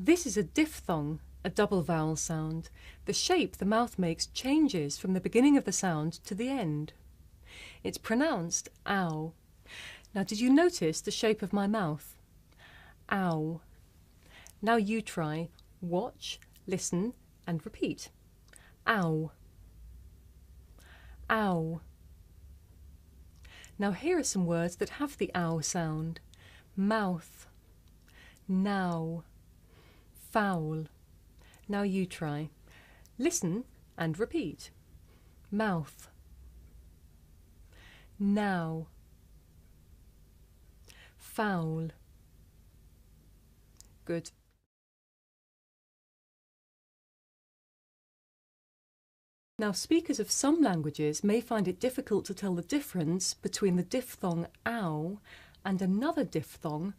This is a diphthong, a double vowel sound. The shape the mouth makes changes from the beginning of the sound to the end. It's pronounced ow. Now, did you notice the shape of my mouth? Ow. Now you try. Watch, listen, and repeat. Ow. Ow. Now here are some words that have the ow sound. Mouth. Now. Foul. Now you try. Listen and repeat. Mouth. Now. Foul. Good. Now, speakers of some languages may find it difficult to tell the difference between the diphthong ow and another diphthong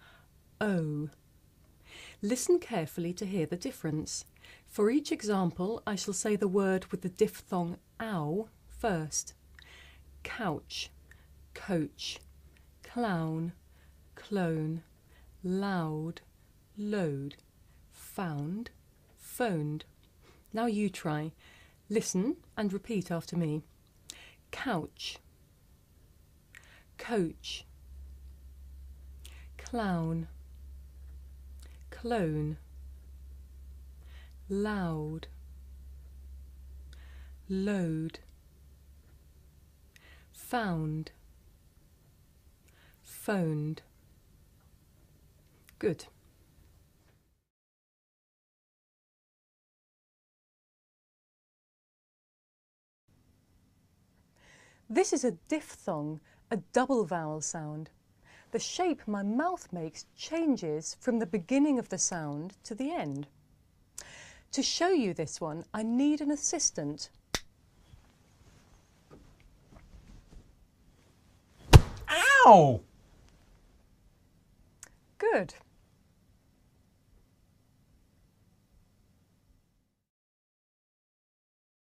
o. Listen carefully to hear the difference. For each example, I shall say the word with the diphthong ow first. Couch, coach, clown, clone, loud, load, found, phoned. Now you try. Listen and repeat after me. Couch, coach, clown, clone, loud, load, found, phoned. Good. This is a diphthong, a double vowel sound. The shape my mouth makes changes from the beginning of the sound to the end. To show you this one, I need an assistant. Ow! Good.